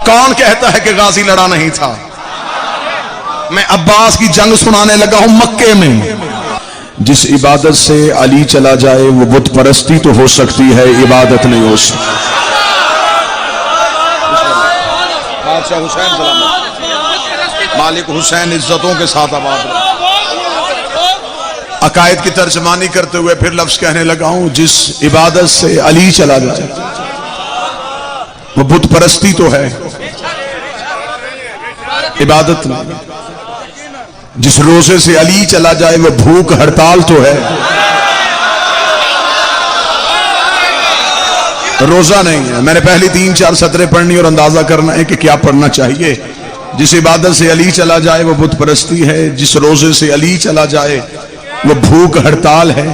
کون کہتا ہے کہ غازی لڑا نہیں تھا؟ میں عباس کی جنگ سنانے لگا ہوں مکے میں. جس عبادت سے علی چلا جائے وہ بت پرستی تو ہو سکتی ہے، عبادت نہیں ہو سکتی. بادشاہ حسین سلام مالک حسین عزتوں کے ساتھ آباد رہے. عقائد کی ترجمانی کرتے ہوئے پھر لفظ کہنے لگا ہوں جس عبادت سے علی چلا جائے وہ بت پرستی تو ہے، عبادت نہیں. جس روزے سے علی چلا جائے وہ بھوک ہڑتال تو ہے، روزہ نہیں ہے. میں نے پہلی 3-4 سطریں پڑھنی اور اندازہ کرنا ہے کہ کیا پڑھنا چاہیے. جس عبادت سے علی چلا جائے وہ بت پرستی ہے، جس روزے سے علی چلا جائے وہ بھوک ہڑتال ہے.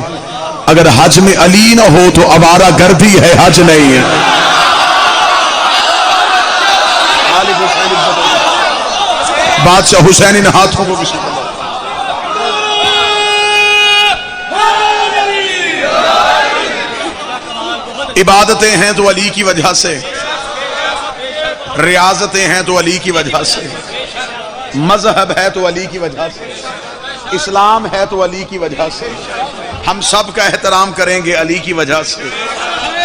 اگر حج میں علی نہ ہو تو آوارہ گردی ہے، حج نہیں ہے. بادشاہ حسین ان ہاتھوں کو کسی کو عبادتیں ہیں تو علی کی وجہ سے، ریاضتیں ہیں تو علی کی وجہ سے، مذہب ہے تو علی کی وجہ سے، اسلام ہے تو علی کی وجہ سے. ہم سب کا احترام کریں گے علی کی وجہ سے،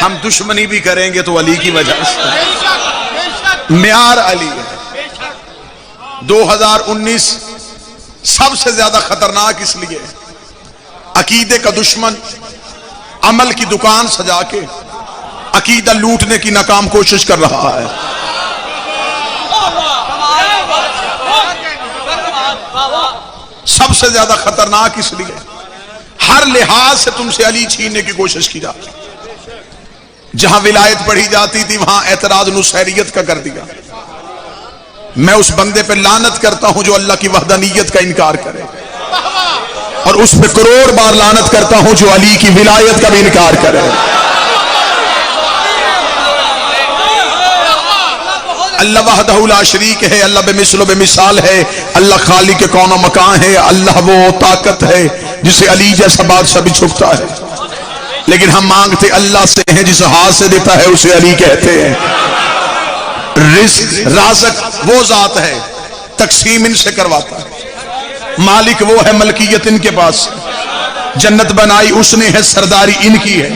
ہم دشمنی بھی کریں گے تو علی کی وجہ سے. معیار علی ہے. 2019 سب سے زیادہ خطرناک اس لیے عقیدے کا دشمن عمل کی دکان سجا کے عقیدہ لوٹنے کی ناکام کوشش کر رہا ہے. سب سے زیادہ خطرناک اس لیے ہر لحاظ سے تم سے علی چھیننے کی کوشش کی جاتی. جہاں ولایت پڑھی جاتی تھی وہاں اعتراض نصیریت کا کر دیا. میں اس بندے پہ لعنت کرتا ہوں جو اللہ کی وحدانیت کا انکار کرے، اور اس پہ کروڑ بار لعنت کرتا ہوں جو علی کی ولایت کا بھی انکار کرے. اللہ وحدہ لا شریک ہے، اللہ بے مثل و بے مثال ہے، اللہ خالق کون و مکان ہے، اللہ وہ طاقت ہے جسے علی جیسا بادشاہ بھی چھکتا ہے. لیکن ہم مانگتے اللہ سے ہیں جس ہاتھ سے دیتا ہے اسے علی کہتے ہیں. رزق رازق وہ ذات ہے، تقسیم ان سے کرواتا ہے. مالک وہ ہے، ملکیت ان کے پاس. جنت بنائی اس نے ہے، سرداری ان کی ہے.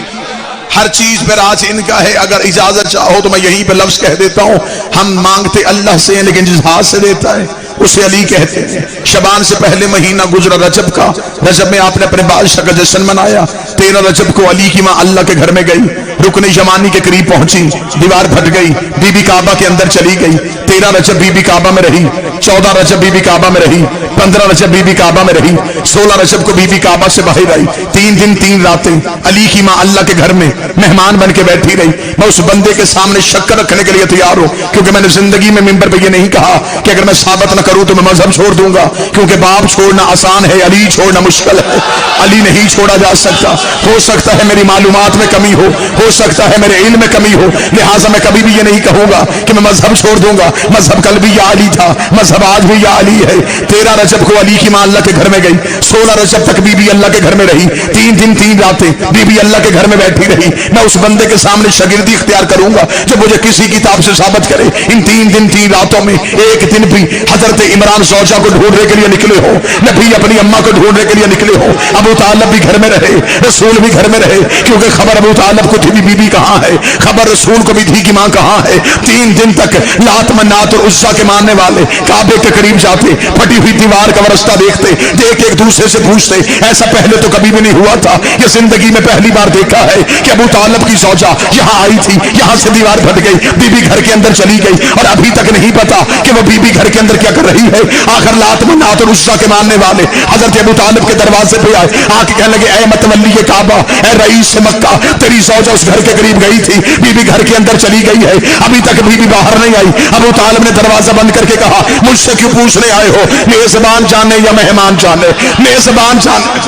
ہر چیز پہ راج ان کا ہے. اگر اجازت چاہو تو میں یہیں پہ لفظ کہہ دیتا ہوں، ہم مانگتے اللہ سے ہیں لیکن جس ہاتھ سے دیتا ہے اسے علی کہتے ہیں. شبان سے پہلے مہینہ گزرا رجب کا. رجب میں آپ نے اپنے بادشاہ کا جشن منایا. 13 رجب کو علی کی ماں اللہ کے گھر میں گئی، رکن یمانی کے قریب پہنچی، دیوار پھٹ گئی، بی بی کعبہ کے اندر چلی گئی. 13 رجب بی بی کعبہ میں رہی، 14 رجب بی بی کعبہ میں رہی، 15 رجب بی بی کعبہ میں رہی، 16 رجب کو بی بی کعبہ سے باہر آئی. 3 دن 3 راتیں علی کی ماں اللہ کے گھر میں مہمان بن کے بیٹھی رہی. میں اس بندے کے سامنے شکر رکھنے کے لیے تیار ہوں، کیونکہ میں نے زندگی میں منبر پہ یہ نہیں کہا کہ اگر میں ثابت نہ کروں تو میں مذہب چھوڑ دوں گا، کیونکہ باپ چھوڑنا آسان ہے، علی چھوڑنا مشکل ہے. علی نہیں چھوڑا جا سکتا. ہو سکتا ہے میری معلومات میں کمی ہو سکتا ہے میرے علم میں کمی ہو، لہٰذا میں کبھی بھی یہ نہیں کہوں گا کہ میں مذہب چھوڑ دوں گا. مذہب کل بھی یا علی تھا، مذہب آج بھی یا علی ہے. 13 رجب کو علی کی ماں اللہ کے گھر میں گئی، 16 رجب تک بی بی اللہ کے گھر میں رہی، 3 دن 3 راتیں بی بی اللہ کے گھر میں بیٹھی رہی. میں اس بندے کے سامنے شاگردی اختیار کروں گا جو مجھے کسی کتاب سے ثابت کرے ان 3 دن 3 راتوں میں ایک دن بھی حضرت عمران زوجہ کو ڈھونڈنے کے لیے نکلے ہو، نبی اپنی اماں کو ڈھونڈنے کے لیے نکلے ہو، ابو طالب بھی گھر میں رہے، رسول بھی گھر میں رہے، کیونکہ خبر ابو طالب کو تھی بی بی کہاں ہے، خبر رسول کو بھی تھی کہ ماں کہاں ہے. 3 دن تک لات منات اور عزا کے ماننے والے کعبے کے قریب جاتے، پھٹی ہوئی دیوار کا رستہ دیکھتے، دیکھ ایک دوسرے سے پوچھتے. ایسا پہلے تو کبھی بھی نہیں ہوا تھا، یہ زندگی میں پہلی بار دیکھا ہے کہ ابو طالب کی زوجہ یہاں آئی تھی، یہاں سے دیوار پھٹ گئی، بی بی گھر کے اندر چلی گئی، اور ابھی تک نہیں پتا کہ وہ بی بی گھر کے اندر کیا کر رہی ہے. آخر لات منات اور عزا کے ماننے والے حضرت ابو طالب کے دروازے پہ آئے، آ کے کہنے لگے اے متولی کعبہ، اے رئیس مکہ، تیری زوجہ اس گھر کے قریب گئی تھی، بی بی گھر کے اندر چلی گئی ہے، ابھی تک بی بی باہر نہیں آئی. ابو طالب نے دروازہ بند کر کے کہا مجھ سے کیوں پوچھنے آئے ہو؟ میزبان جانے یا مہمان جانے؟ میزبان جانے.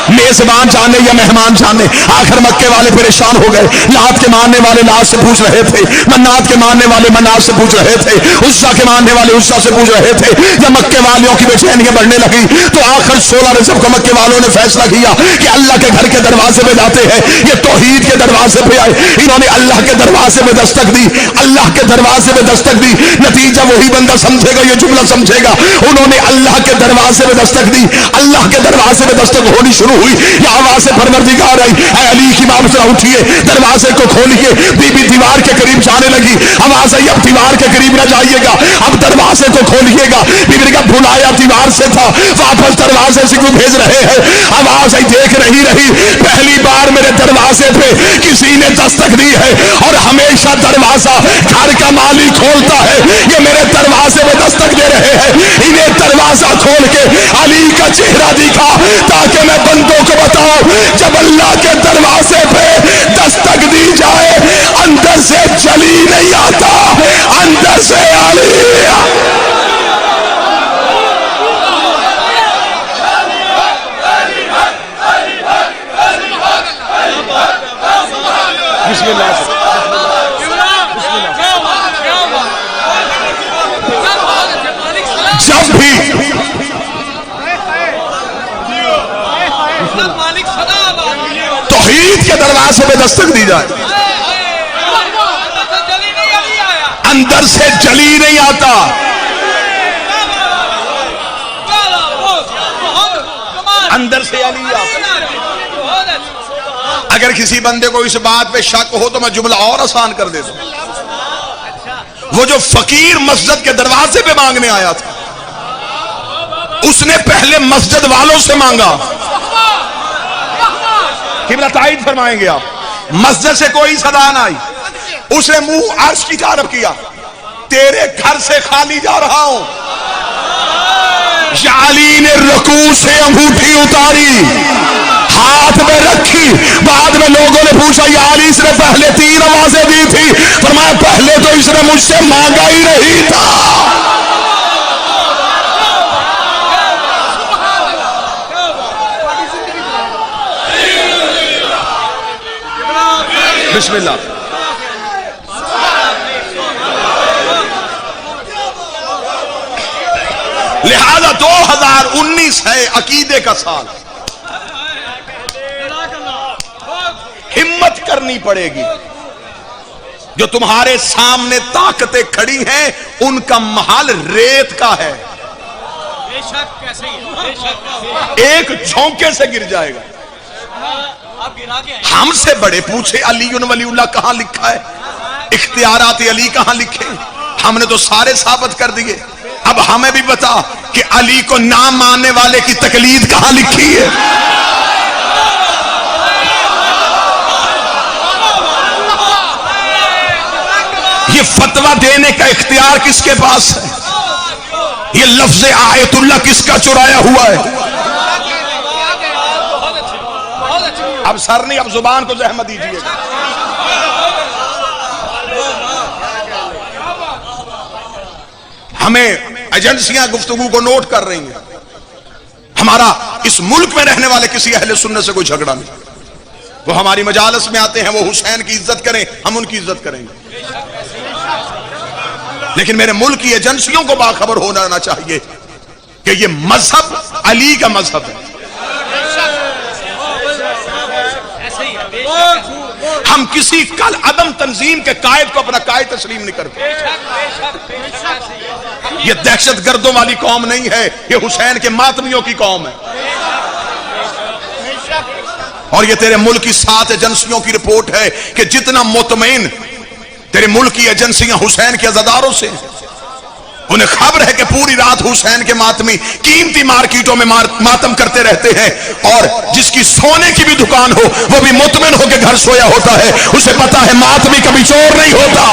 میزبان جانے یا مہمان جانے. آخر مکے والے پریشان ہو گئے. لات کے ماننے والے لات سے پوچھ رہے تھے, منات کے ماننے والے منات سے پوچھ رہے تھے, عزا کے ماننے والے عزا سے پوچھ رہے تھے. جب مکے والوں کی بے چینیاں بڑھنے لگی تو آخر 16 رجب کو مکے والوں نے فیصلہ کیا کہ اللہ کے گھر کے دروازے پہ جاتے ہیں, یہ توحید کے دروازے پہ آئے. انہوں نے اللہ کے دروازے پہ دستک دی, اللہ کے دروازے پہ دستک دی. نتیجہ وہی بندہ سمجھے گا, یہ جملہ سمجھے گا. انہوں نے اللہ کے دروازے پہ دستک دی, اللہ کے دروازے پہ دستک ہونی شروع ہوئی. یہ آواز پروردگار آئی, اے علی کی ماں ذرا اٹھیے, دروازے کو کھولیے. بی بی دیوار کے قریب جانے لگی. آواز آئی اب دیوار کے قریب نہ جائیے گا, اب دروازے کو کھولیے گا. بی بی کا بھلایا دیوار سے تھا, واپس دروازے سے کیوں بھیج رہے ہیں؟ آواز آئی دیکھ رہی رہی, پہلی بار میرے دروازے پہ کسی نے دستک دی ہے, اور ہمیشہ دروازہ گھر کا مالی کھولتا ہے. یہ میرے دروازے پہ دستک دے رہے ہیں. انہیں دروازہ کھول کے علی کا چہرہ دکھا تاکہ میں بندوں کو بتاؤں, جب اللہ کے دروازے پہ دستک دی جائے اندر سے جلی نہیں آتا, اندر سے علی. بسم اللہ. جب بھی توحید کے دروازے پہ دستک دی جائے اندر سے جلی نہیں آتا. اندر سے علی آتا. اگر کسی بندے کو اس بات پہ شک ہو تو میں جملہ اور آسان کر دیتا ہوں. وہ جو فقیر مسجد کے دروازے پہ مانگنے آیا تھا, اس نے پہلے مسجد والوں سے مانگا. قبلہ تائید فرمائیں گے آپ, مسجد سے کوئی صدا نہ آئی. اس نے منہ عرش کی طرف کیا, تیرے گھر سے خالی جا رہا ہوں. یا علی نے رکوع سے انگوٹھی اتاری, ہاتھ میں رکھی. بعد میں لوگوں نے پوچھا یا علی اس نے پہلے 3 آوازیں دی تھی. فرمایا پہلے تو اس نے مجھ سے مانگا ہی نہیں تھا. بسم اللہ. لہذا 2019 ہے عقیدے کا سال. ہمت کرنی پڑے گی. جو تمہارے سامنے طاقتیں کھڑی ہیں ان کا محل ریت کا ہے, ایک جھونکے سے گر جائے گا. ہم سے بڑے پوچھے علی ولی اللہ کہاں لکھا ہے, اختیارات علی کہاں لکھے؟ ہم نے تو سارے ثابت کر دیے. اب ہمیں بھی بتا کہ علی کو نہ ماننے والے کی تقلید کہاں لکھی ہے؟ یہ فتویٰ دینے کا اختیار کس کے پاس ہے؟ یہ لفظ آیت اللہ کس کا چرایا ہوا ہے؟ اب سر نہیں, اب زبان کو زحمت دیجیے. ہمیں ایجنسیاں گفتگو کو نوٹ کر رہی ہیں. ہمارا اس ملک میں رہنے والے کسی اہل سنت سے کوئی جھگڑا نہیں. وہ ہماری مجالس میں آتے ہیں, وہ حسین کی عزت کریں, ہم ان کی عزت کریں گے. لیکن میرے ملک کی ایجنسیوں کو باخبر ہو جانا چاہیے کہ یہ مذہب علی کا مذہب ہے. ہم کسی کل عدم تنظیم کے قائد کو اپنا قائد تسلیم نہیں کرتے. یہ دہشت گردوں والی قوم نہیں ہے, یہ حسین کے ماتمیوں کی قوم ہے. اور یہ تیرے ملک کی 7 ایجنسیوں کی رپورٹ ہے کہ جتنا مطمئن تیرے ملک کی ایجنسیاں حسین کے عزاداروں سے, انہیں خبر ہے کہ پوری رات حسین کے ماتمی قیمتی مارکیٹوں میں ماتم کرتے رہتے ہیں, اور جس کی سونے کی بھی دکان ہو وہ بھی مطمئن ہو کے گھر سویا ہوتا ہے. اسے پتا ہے ماتمی کبھی چور نہیں ہوتا.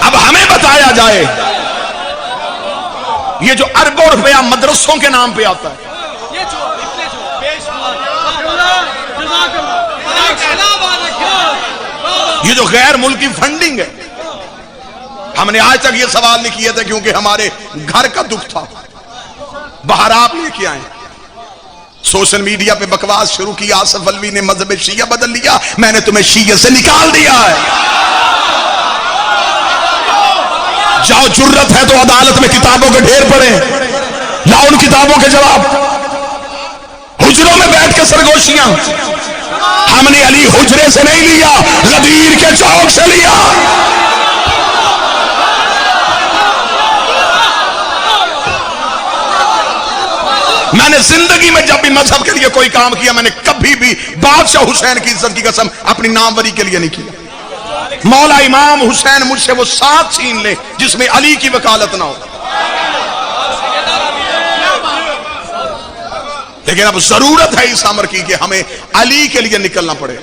اب ہمیں بتایا جائے یہ جو اربوں روپیہ مدرسوں کے نام پہ آتا ہے, یہ جو غیر ملکی فنڈنگ ہے، ہم نے آج تک یہ سوال نہیں کیا تھا کیونکہ ہمارے گھر کا دکھ تھا، باہر آپ لے کے آئے۔ سوشل میڈیا پہ بکواس شروع کی، آصف الوی نے مذہب شیعہ بدل لیا، میں نے تمہیں شیعہ سے نکال دیا ہے۔ جاؤ، جرت ہے تو عدالت میں کتابوں کے ڈھیر پڑے، لاؤ ان کتابوں کے جواب۔ حجروں میں بیٹھ کے سرگوشیاں، ہم نے علی حجرے سے نہیں لیا، غدیر کے چوک سے لیا۔ میں نے زندگی میں جب بھی مذہب کے لیے کوئی کام کیا، میں نے کبھی بھی بادشاہ حسین کی عزت کی قسم اپنی ناموری کے لیے نہیں کیا۔ مولا امام حسین مجھ سے وہ ساتھ چھین لے جس میں علی کی وکالت نہ ہو، لیکن اب ضرورت ہے اس امر کی کہ ہمیں علی کے لیے نکلنا پڑے۔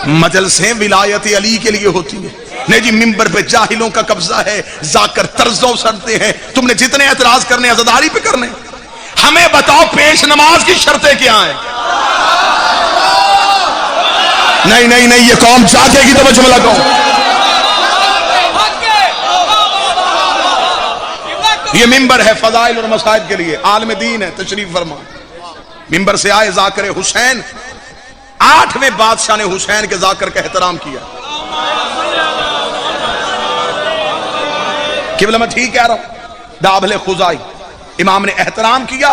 مجلسیں ولایت علی کے لیے ہوتی ہیں، نہیں جی منبر پہ جاہلوں کا قبضہ ہے، ذاکر طرزوں سڑتے ہیں، تم نے جتنے اعتراض کرنے عزاداری پہ کرنے۔ ہمیں بتاؤ پیش نماز کی شرطیں کیا ہیں؟ نہیں نہیں نہیں، یہ قوم چاہتے گی تو بچ ملا قوم۔ یہ منبر ہے فضائل اور مسائل کے لیے، عالم دین ہے، تشریف فرما۔ منبر سے آئے ذاکر حسین، 8ویں بادشاہ نے حسین کے ذاکر کا احترام کیا۔ قبلہ میں ٹھیک کہہ رہا ہوں؟ دابل خزائی، امام نے احترام کیا،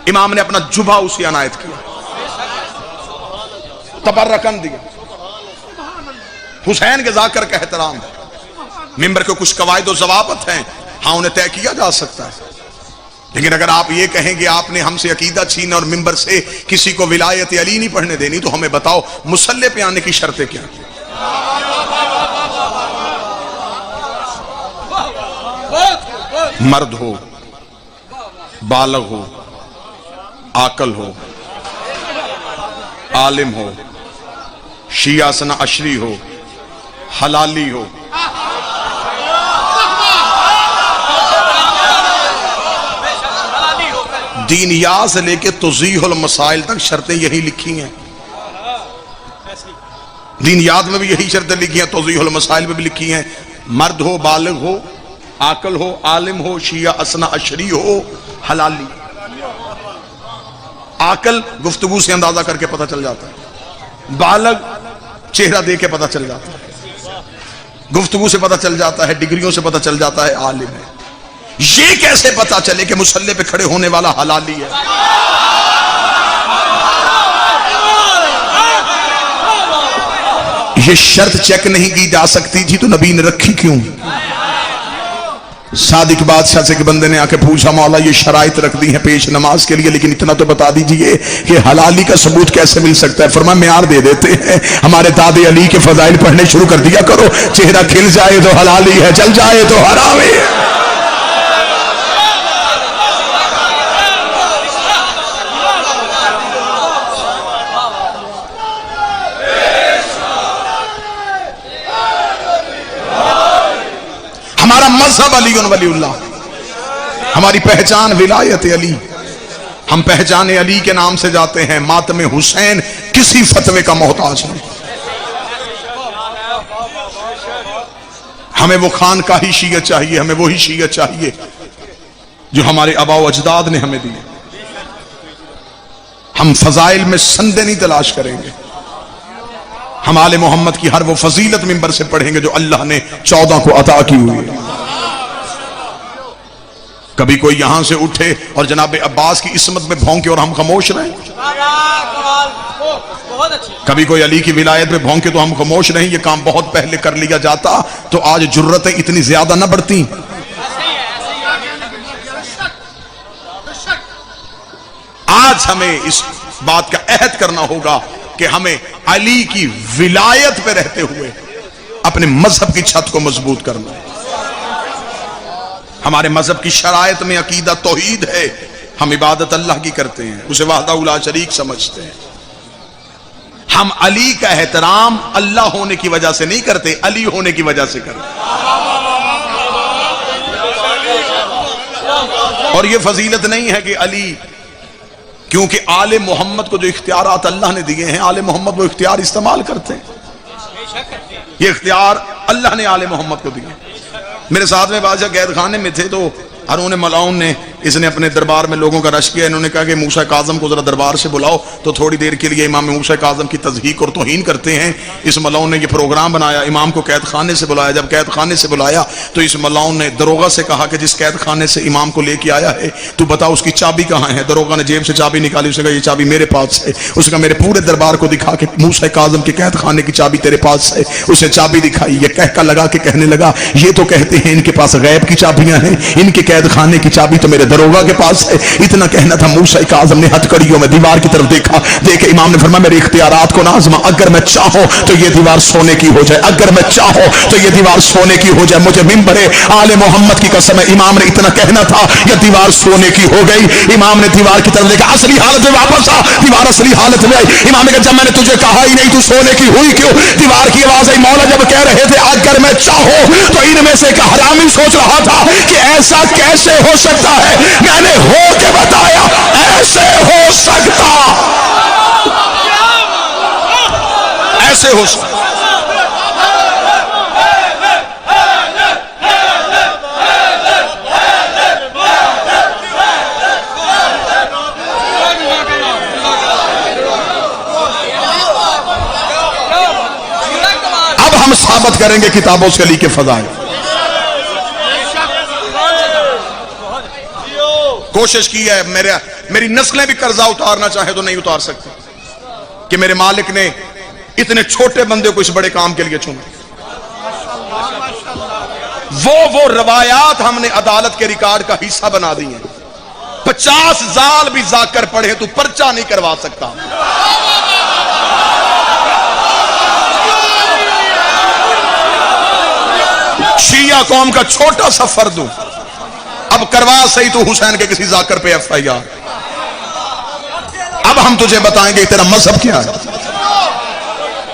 امام نے اپنا جبہ اسے عنایت کیا، تبرکن دیا۔ حسین کے ذاکر کا احترام، منبر کے کچھ قواعد و ضوابط ہیں، ہاں انہیں طے کیا جا سکتا ہے، لیکن اگر آپ یہ کہیں کہ آپ نے ہم سے عقیدہ چھینا اور منبر سے کسی کو ولایت علی نہیں پڑھنے دینی، تو ہمیں بتاؤ مصلی پہ آنے کی شرطیں کیا؟ مرد ہو، بالغ ہو، عاقل ہو، عالم ہو، شیعہ سنا عشری ہو، حلالی ہو، دین یاد سے لے کے توضیح المسائل تک شرطیں یہی لکھی ہیں۔ دین یاد میں بھی یہی شرطیں لکھی ہیں، توضیح المسائل میں بھی لکھی ہیں۔ مرد ہو، بالغ ہو، عاقل ہو، عالم ہو، شیعہ اسنا عشری ہو، حلالی۔ عاقل گفتگو سے اندازہ کر کے پتہ چل جاتا ہے، بالغ چہرہ دے کے پتہ چل جاتا ہے، گفتگو سے پتہ چل جاتا ہے، ڈگریوں سے پتہ چل جاتا ہے، عالم ہے۔ یہ کیسے پتہ چلے کہ مصلی پہ کھڑے ہونے والا حلالی ہے؟ یہ شرط چیک نہیں کی جا سکتی تھی تو نبی نے رکھی کیوں؟ صادق بادشاہ سے کہ بندے نے آ کے پوچھا، مولا یہ شرائط رکھ دی ہیں پیش نماز کے لیے، لیکن اتنا تو بتا دیجئے کہ حلالی کا ثبوت کیسے مل سکتا ہے؟ فرمایا معیار دے دیتے ہیں، ہمارے دادے علی کے فضائل پڑھنے شروع کر دیا کرو، چہرہ کھل جائے تو حلالی ہے، چل جائے تو حرامی ہے۔ ہمارا مذہب علی ولی اللہ، ہماری پہچان ولایت علی، ہم پہچان علی کے نام سے جاتے ہیں، ماتم حسین کسی فتوے کا محتاج نہیں۔ ہمیں وہ خانقاہی شیعہ چاہیے، ہمیں وہی شیعہ چاہیے جو ہمارے آباء و اجداد نے ہمیں دی۔ ہم فضائل میں سندے نہیں تلاش کریں گے، ہم آل محمد کی ہر وہ فضیلت منبر سے پڑھیں گے جو اللہ نے 14 کو عطا کی ہوئی ہے۔ کبھی کوئی یہاں سے اٹھے اور جناب عباس کی عصمت میں بھونکے اور ہم خاموش رہیں، کبھی کوئی علی کی ولایت میں بھونکے تو ہم خاموش رہیں، یہ کام بہت پہلے کر لیا جاتا تو آج جرتیں اتنی زیادہ نہ بڑھتی۔ آج ہمیں اس بات کا عہد کرنا ہوگا کہ ہمیں علی کی ولایت پہ رہتے ہوئے اپنے مذہب کی چھت کو مضبوط کرنا ہے۔ ہمارے مذہب کی شرائط میں عقیدہ توحید ہے، ہم عبادت اللہ کی کرتے ہیں، اسے وحدہ لا شریک سمجھتے ہیں۔ ہم علی کا احترام اللہ ہونے کی وجہ سے نہیں کرتے، علی ہونے کی وجہ سے کرتے۔ اور یہ فضیلت نہیں ہے کہ علی کیونکہ آل محمد کو جو اختیارات اللہ نے دیے ہیں، آل محمد وہ اختیار استعمال کرتے ہیں. یہ اختیار اللہ نے آل محمد کو دیے. میرے ساتھ میں بادشاہ قید خانے میں تھے تو ہارون ملعون نے اس نے اپنے دربار میں لوگوں کا رش کیا. انہوں نے کہا کہ موسیٰ کاظم کو ذرا دربار سے بلاؤ. تو تھوڑی دیر کے لیے امام موسیٰ کاظم کی تضحیق اور توہین کرتے ہیں. اس ملعون نے یہ پروگرام بنایا، امام کو قید خانے سے بلایا. جب قید خانے سے بلایا تو اس ملعون نے دروغہ سے کہا کہ جس قید خانے سے امام کو لے کے آیا ہے تو بتا اس کی چابی کہاں ہے. دروغہ نے جیب سے چابی نکالی. اس نے کہا یہ چابی میرے پاس ہے. اس نے کہا میرے پورے دربار کو دکھا کہ موسیٰ کاظم کے قید خانے کی چابی تیرے پاس ہے. اسے چابی دکھائی. یہ کہہ لگا کہ کہنے لگا یہ تو کہتے ہیں ان کے پاس غیب کی چابیاں ہیں، ان کے قید خانے کی چابی تو میرے دروغہ کے پاس ہے. اتنا کہنا تھا، موسیٰ کاظم نے ہتھ کڑیوں میں دیوار کی طرف دیکھا. دیکھے امام نے فرمایا میرے اختیارات کو نازما، اگر میں چاہوں تو یہ دیوار سونے کی ہو جائے، اگر میں چاہوں تو یہ دیوار سونے کی ہو جائے. مجھے منبر آل محمد کی قسم ہے، امام نے اتنا کہنا تھا یہ دیوار سونے کی ہو گئی. امام نے دیوار کی طرف دیکھا، اصلی حالت میں واپس آ. دیوار اصلی حالت میں آئی. امام نے کہا جب میں نے تجھے کہا ہی نہیں تو سونے کی ہوئی کیوں؟ دیوار کی آواز آئی. مولا جب کہہ رہے تھے اگر میں چاہوں تو ان میں سے ایک حرامی سوچ رہا تھا کہ ایسا کیسے ہو سکتا ہے. میں نے ہو کے بتایا ایسے ہو سکتا، ایسے ہو سکتا. اب ہم ثابت کریں گے کتابوں سے لی کے فضائل. کوشش کی ہے، میری نسلیں بھی قرضہ اتارنا چاہے تو نہیں اتار سکتے کہ میرے مالک نے اتنے چھوٹے بندے کو اس بڑے کام کے لیے چنا. وہ روایات ہم نے عدالت کے ریکارڈ کا حصہ بنا دی ہیں. 50 زال بھی ذاکر پڑھے تو پرچہ نہیں کروا سکتا. شیعہ قوم کا چھوٹا سا فرد ہوں، اب کروا صحیح تو حسین کے کسی ذاکر پہ FIR. اب ہم تجھے بتائیں گے تیرا مذہب کیا ہے.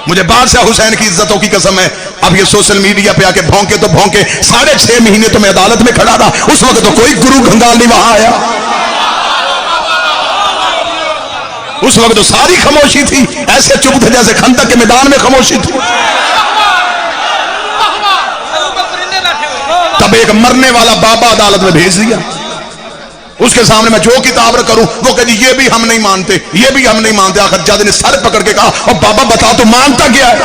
مجھے بادشاہ حسین کی عزتوں کی قسم ہے، اب یہ سوشل میڈیا پہ آ کے بھونکے تو بھونکے. 6.5 مہینے تو میں عدالت میں کھڑا رہا، اس وقت تو کوئی گرو گھنگال نہیں وہاں آیا. اس وقت تو ساری خاموشی تھی، ایسے چپ تھے جیسے خندق کے میدان میں خاموشی تھی. تب ایک مرنے والا بابا عدالت میں بھیج دیا. اس کے سامنے میں جو کتاب کروں وہ کہتی یہ بھی ہم نہیں مانتے، یہ بھی ہم نہیں مانتے. آخر جج نے سر پکڑ کے کہا اور بابا بتا تو مانتا کیا ہے؟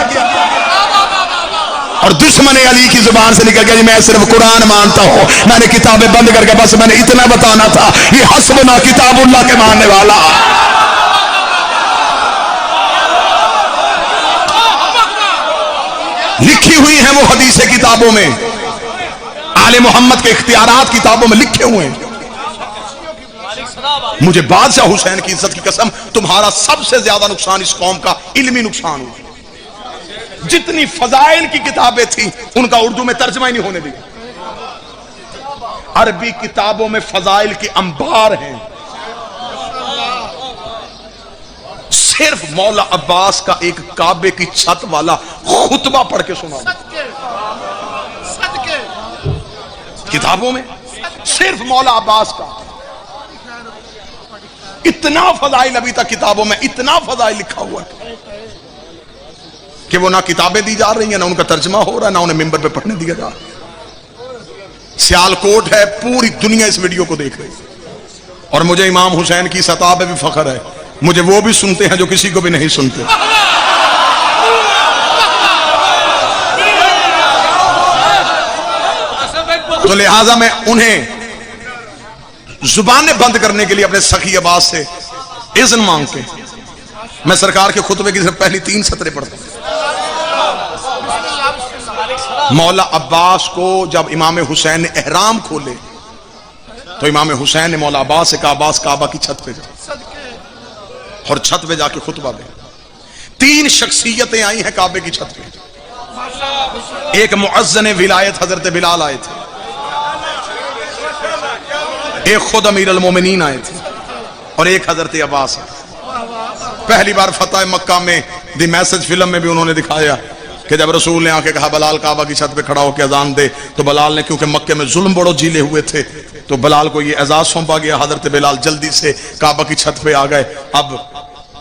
اور دشمن علی کی زبان سے نکل گیا جی میں صرف قرآن مانتا ہوں. میں نے کتابیں بند کر کے بس میں نے اتنا بتانا تھا، یہ حسبنا کتاب اللہ کے ماننے والا. لکھی ہوئی ہیں وہ حدیث کتابوں میں، آل محمد کے اختیارات کتابوں میں لکھے ہوئے ہیں. مجھے بادشاہ حسین کی عزت کی قسم تمہارا سب سے زیادہ نقصان اس قوم کا علمی نقصان ہوا. جتنی فضائل کی کتابیں تھیں ان کا اردو میں ترجمہ ہی نہیں ہونے دیا. عربی کتابوں میں فضائل کی انبار ہیں. صرف مولا عباس کا ایک کعبے کی چھت والا خطبہ پڑھ کے سنا کتابوں میں، صرف مولا عباس کا. اتنا فضائل ابھی تک کتابوں میں، اتنا فضائل لکھا ہوا ہے کہ وہ نہ کتابیں دی جا رہی ہیں، نہ ان کا ترجمہ ہو رہا ہے، نہ انہیں ممبر پہ پڑھنے دیا جا رہا. سیالکوٹ ہے، پوری دنیا اس ویڈیو کو دیکھ رہی ہے. اور مجھے امام حسین کی سطح پہ بھی فخر ہے، مجھے وہ بھی سنتے ہیں جو کسی کو بھی نہیں سنتے. تو لہٰذا میں انہیں زبانیں بند کرنے کے لیے اپنے سخی عباس سے اذن مانگ کے میں سرکار کے خطبے کی صرف پہلی 3 سطریں پڑھتا ہوں. مولا عباس کو جب امام حسین نے احرام کھولے تو امام حسین نے مولا عباس سے کہا عباس کعبہ کی چھت پہ جا، اور چھت پہ جا کے خطبہ دے. 3 شخصیتیں آئی ہیں کعبے کی چھت پہ. ایک مؤذن ولایت حضرت بلال آئے تھے، ایک خود امیر المومنین آئے تھے، اور ایک حضرت عباس ہے. پہلی بار فتح مکہ میں دی میسج فلم میں بھی انہوں نے دکھایا کہ جب رسول نے آ کے کہا بلال کعبہ کی چھت پہ کھڑا ہو کے اذان دے، تو بلال نے کیونکہ مکے میں ظلم بڑو جیلے ہوئے تھے تو بلال کو یہ اعزاز سونپا گیا. حضرت بلال جلدی سے کعبہ کی چھت پہ آ گئے. اب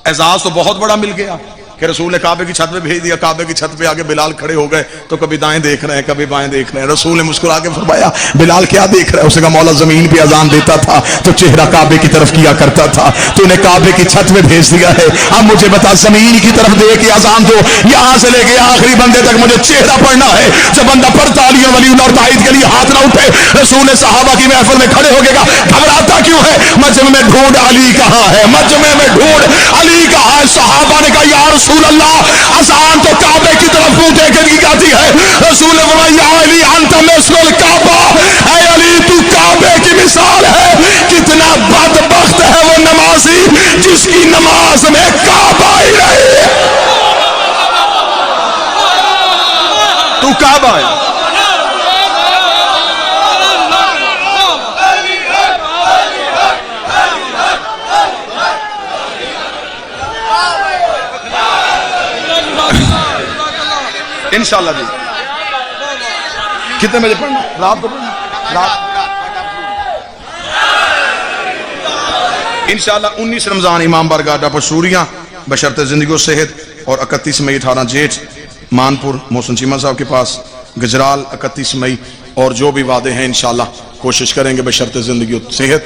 اعزاز تو بہت بڑا مل گیا کہ رسول نے کعبے کی چھت پہ بھیج دیا. کعبے کی چھت پہ آگے بلال کھڑے ہو گئے تو کبھی دائیں دیکھ رہے ہیں کبھی بائیں دیکھ رہے ہیں. رسول نے مسکرا کے فرمایا بلال کیا دیکھ رہا ہے؟ اس نے کہا مولا زمین پہ اذان دیتا تھا تو چہرہ کعبے کی طرف کیا کرتا تھا، تو نے کعبے کی چھت پہ بھیج دیا ہے، اب مجھے بتا زمین کی طرف دے کے اذان دو، یہاں سے لے کے آخری بندے تک مجھے چہرہ پڑھنا ہے. جب بندہ پڑھتا علی ولی اللہ اور تائید کے لیے ہاتھ نہ اٹھے. رسول نے صحابہ کی محفل میں کھڑے ہو کے کہا گھبراتا کیوں ہے؟ مجمع میں ڈھونڈ علی کہاں ہے، مجمع میں ڈھونڈ علی کہاں ہے. صحابہ نے کہا یا رسول اللہ اذان تو کعبے کی طرف منہ دے کے دی جاتی ہے. رسول نے فرمایا یا علی انت مثل الکعبہ، اے علی تو کعبے کی مثال ہے. کتنا بدبخت ہے وہ نمازی جس کی نماز میں کعبہ ہی رہے. تو کعبہ ہے. انشاءاللہ جی کتنے بجے پڑھنا؟ رات کو پڑھنا رات انشاءاللہ 19 رمضان امام بارگاہ ڈاپر سوریاں بشرط زندگی و صحت، اور 31 مئی 18 جیٹھ مانپور محسن چیمہ صاحب کے پاس گجرال 31 مئی. اور جو بھی وعدے ہیں انشاءاللہ کوشش کریں گے بشرط زندگی و صحت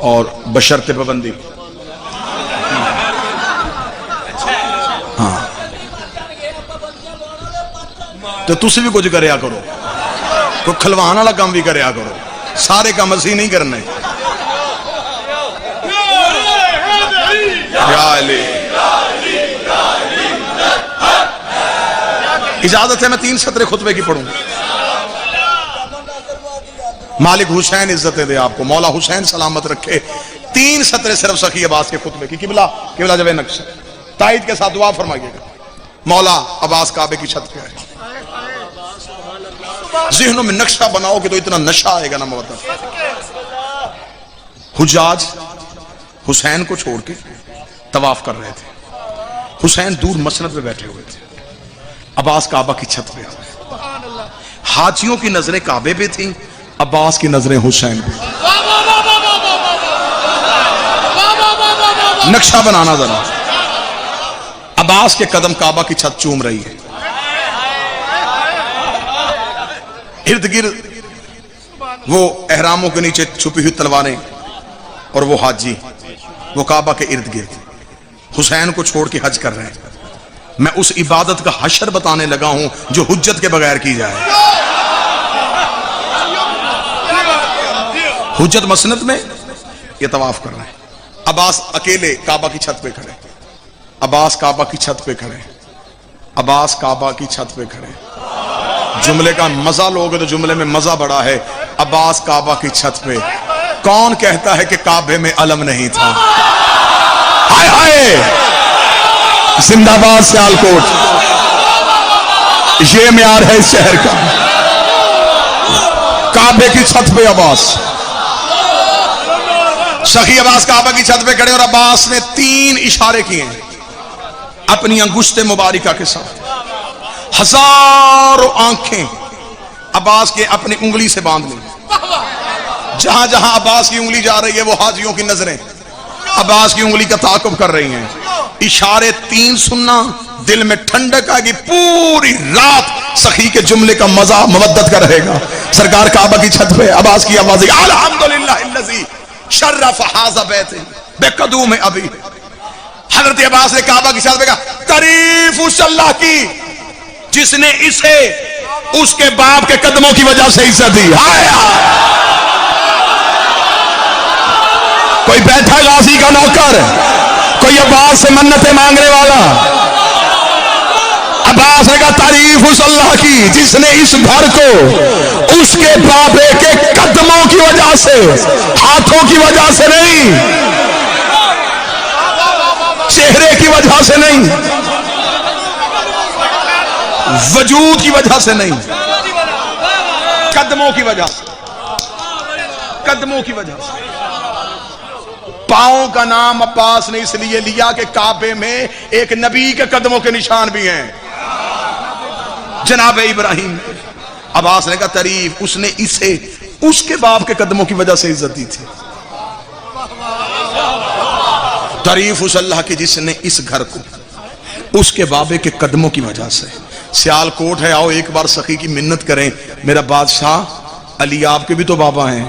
اور بشرط پابندی. ہاں تو تسی بھی کچھ کریا کرو، کوئی کھلوان والا کام بھی کریا کرو، سارے کام اسی نہیں کرنے. اجازت ہے میں 3 سطریں خطبے کی پڑھوں. مالک حسین عزت دے آپ کو، مولا حسین سلامت رکھے. 3 سطریں صرف سخی عباس کے خطبے کی. قبلہ جب نقشہ تائید کے ساتھ دعا فرمائیے گا. مولا عباس کعبے کی چھت پہ آئے. ذہنوں میں نقشہ بناؤ کہ تو اتنا نشہ آئے گا نا مودت. حجاج حسین کو چھوڑ کے طواف کر رہے تھے. حسین دور مسند پہ بیٹھے ہوئے تھے. عباس کعبہ کی چھت پہ آئے. حاجیوں کی نظریں کعبے پہ تھیں، عباس کی نظریں حسین پہ. نقشہ بنانا ذرا. عباس کے قدم کعبہ کی چھت چوم رہی ہے. ارد گرد وہ احراموں کے نیچے چھپی ہوئی تلواریں اور وہ حاجی وہ کعبہ کے ارد گرد حسین کو چھوڑ کے حج کر رہے ہیں. میں اس عبادت کا حشر بتانے لگا ہوں جو حجت کے بغیر کی جائے. حجت مسند میں یہ طواف کر رہے ہیں. عباس اکیلے کعبہ کی چھت پہ کھڑے. عباس کعبہ کی چھت پہ کھڑے. عباس کعبہ کی چھت پہ کھڑے. جملے کا مزہ لوگے تو جملے میں مزہ بڑا ہے. عباس کعبہ کی چھت پہ. کون کہتا ہے کہ کعبے میں علم نہیں تھا؟ ہائے ہائے زندہ باد سیالکوٹ، یہ معیار ہے اس شہر کا. کعبے کی چھت پہ عباس، سخی عباس کعبہ کی چھت پہ کھڑے اور عباس نے 3 اشارے کیے ہیں اپنی انگشت مبارکہ کے ساتھ. ہزاروں آنکھیں عباس کے اپنی انگلی سے باندھ لیں. جہاں جہاں عباس کی انگلی جا رہی ہے وہ حاجیوں کی نظریں عباس کی انگلی کا تعاقب کر رہی ہیں. اشارے 3 سننا، دل میں ٹھنڈک آئے گی. پوری رات سخی کے جملے کا مزہ مودت کا رہے گا. سرکار کعبہ کی چھت پہ عباس کی آواز الحمدللہ الذی شرف ھذا بیت بقدوم ابی. حضرت عباس نے کعبہ کی چھت پہ کہا تعریف اس اللہ کی جس نے اسے اس کے باپ کے قدموں کی وجہ سے عزت دی. کوئی بیٹھا غازی کا نوکر، کوئی عباس سے منتیں مانگنے والا. عباس نے کہا تعریف اس اللہ کی جس نے اس گھر کو اس کے بابے کے قدموں کی وجہ سے، ہاتھوں کی وجہ سے نہیں، چہرے کی وجہ سے نہیں، وجود کی وجہ سے نہیں، قدموں کی وجہ سے. قدموں کی وجہ سے. پاؤں کا نام عباس نے اس لیے لیا کہ کعبے میں ایک نبی کے قدموں کے نشان بھی ہیں. جناب ابراہیم کو۔ عباس نے کہا تعریف، اس نے اسے اس کے باپ کے قدموں کی وجہ سے عزت دی تھی۔ تعریف اس اللہ کی جس نے اس گھر کو اس کے بابے کے قدموں کی وجہ سے۔ سیال کوٹ ہے، آؤ ایک بار سخی کی منت کریں، میرا بادشاہ علی آپ کے بھی تو بابا ہیں،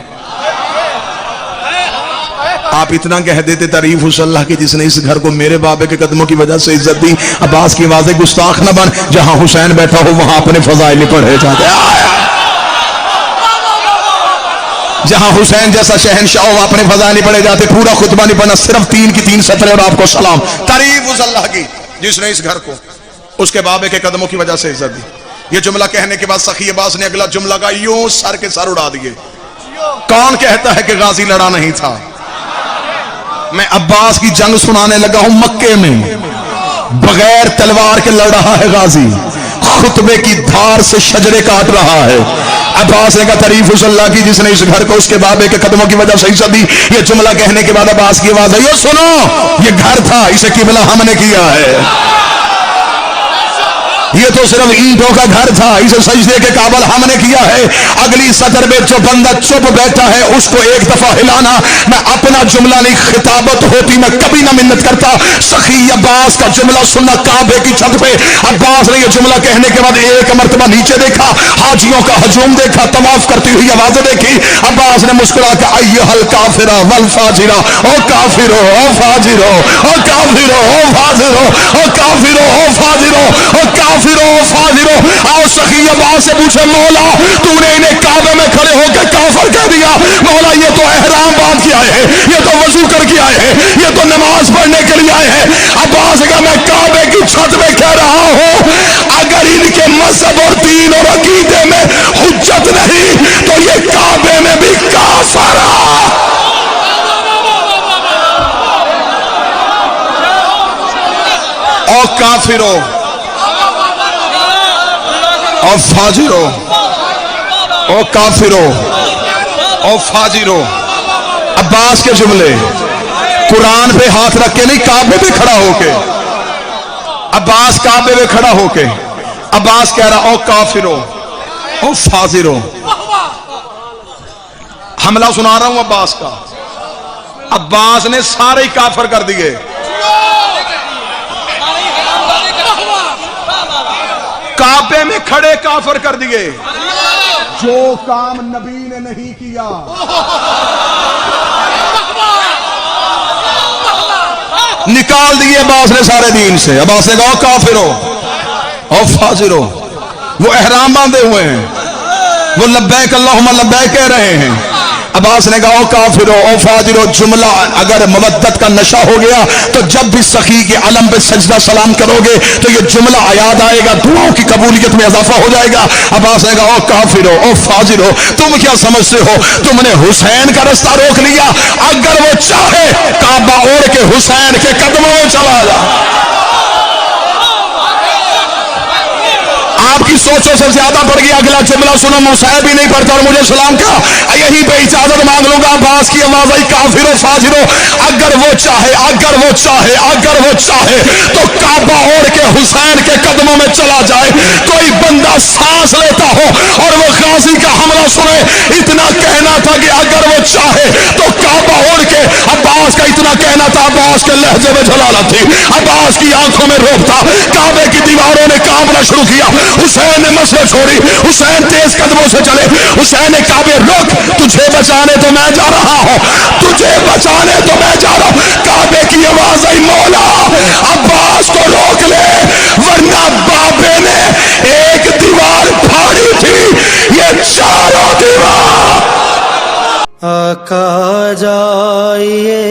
آپ اتنا کہہ دیتے تعریف اس اللہ کی جس نے اس گھر کو میرے بابے کے قدموں کی وجہ سے عزت دی۔ عباس کی آوازیں گستاخ نہ بن، جہاں حسین بیٹھا ہو وہاں اپنے فضائل پڑھے جاتے، جہاں حسین جیسا شہنشاہ ہو اپنے فضائل نہیں پڑھے جاتے۔ پورا خطبہ نہیں پڑھنا، صرف 3 کی 3 سطریں اور آپ کو سلام۔ تعریف اس اللہ کی جس نے اس گھر کو اس کے بابے کے قدموں کی وجہ سے عزت دی۔ یہ جملہ کہنے کے بعد سخی عباس نے اگلا جملہ کا یوں سر کے سر اڑا دیے۔ کون کہتا ہے کہ غازی لڑا نہیں تھا؟ میں عباس کی جنگ سنانے لگا ہوں، مکے میں بغیر تلوار کے لڑ رہا ہے غازی، خطبے کی دھار سے شجرے کاٹ رہا ہے۔ عباس نے کہا تعریف اس اللہ کی جس نے اس گھر کو اس کے بابے کے قدموں کی وجہ سے عزت دی۔ یہ جملہ کہنے کے بعد عباس کی آواز ہے، یہ سنو، یہ گھر تھا، اسے قبلہ ہم نے کیا ہے۔ یہ تو صرف اینٹوں کا گھر تھا، اسے سجدے کے قابل ہم نے کیا ہے۔ اگلی سطر میں جو بندہ چپ بیٹھا ہے اس کو ایک دفعہ ہلانا۔ میں اپنا جملہ نہیں، خطابت ہوتی میں کبھی نہ منت کرتا۔ سخی عباس کا جملہ سننا کعبے کی چھت پہ۔ عباس نے یہ جملہ کہنے کے بعد ایک مرتبہ نیچے دیکھا، حاجیوں کا ہجوم دیکھا، طواف کرتی ہوئی آوازیں دیکھی۔ عباس نے مسکرا کہ ایھا الکافرہ والفاجرہ، او کافرو او فاجرو او کافرو او فاجرو او کافرو او فاجرو او کافرو فاجرو۔ آؤ سخی عباس سے پوچھے مولا تو نے انہیں کعبے میں کھڑے ہو کے کافر کہہ دیا؟ مولا یہ تو احرام باندھ کے آئے ہیں، یہ تو وضو کر کے آئے ہیں، یہ تو نماز پڑھنے کے لیے آئے ہیں۔ عباس کا میں کعبے کی چھت میں کہہ رہا ہوں، اگر ان کے مذہب اور دین اور عقیدے میں حجت نہیں تو یہ کعبے میں بھی کافر ہے۔ او کافرو او فاجرو او کافرو او فاجرو۔ عباس کے جملے قرآن پہ ہاتھ رکھ کے نہیں، کعبے پہ کھڑا ہو کے۔ عباس کعبے پہ کھڑا ہو کے عباس کہہ رہا او کافرو او فاجرو۔ حملہ سنا رہا ہوں عباس کا، عباس نے سارے ہی کافر کر دیے۔ کعبے میں کھڑے کافر کر دیے، جو کام نبی نے نہیں کیا۔ نکال دیے عباس نے سارے دین سے۔ عباس نے کہا او کافرو او فاجرو۔ وہ احرام باندھے ہوئے ہیں، وہ لبیک اللہم لبیک کہہ رہے ہیں۔ عباس نے کہا او کافرو او فاجرو۔ جملہ اگر مودت کا نشہ ہو گیا تو جب بھی سخی کے علم پہ سجدہ سلام کرو گے تو یہ جملہ یاد آئے گا، دعاؤں کی قبولیت میں اضافہ ہو جائے گا۔ عباس نے کہا او کافرو او فاجرو، تم کیا سمجھتے ہو تم نے حسین کا رستہ روک لیا؟ اگر وہ چاہے کعبہ اوڑھ کے حسین کے قدموں میں چلا جا۔ آپ کی سوچوں سے زیادہ پڑ گیا۔ اگلا جملہ سنو، مصعب بھی نہیں پڑھتا اور مجھے سلام کا یہیں پہ اجازت مانگ لوں گا۔ عباس کی آواز آئی کافرو فاجرو، اگر وہ چاہے اگر وہ چاہے اگر وہ چاہے تو کعبہ اوڑھ کے حسین کے قدموں میں چلا جائے۔ کوئی بندہ سانس لیتا ہو اور وہ غازی کا حملہ سنے، اتنا کہنا تھا کہ اگر وہ چاہے تو کعبہ اوڑھ کے۔ عباس کا اتنا کہنا تھا، عباس کے لہجے میں جلالت تھی، عباس کی آنکھوں میں روب تھا۔ کعبے کی دیواروں نے کانپنا شروع کیا۔ حسین نے مسئلہ چھوڑی، حسین تیز قدموں سے چلے۔ حسین نے کعبے رک، تجھے بچانے تو میں جا رہا ہوں، تجھے بچانے تو میں جا رہا ہوں۔ کعبے کی آواز آئی مولا عباس کو روک لے، ورنہ بابے نے ایک دیوار پھاڑی تھی، یہ چاروں دیوار۔ آقا جائیے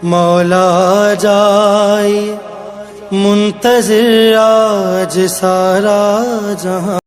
مولا جائیے، منتظر آج سارا جہاں۔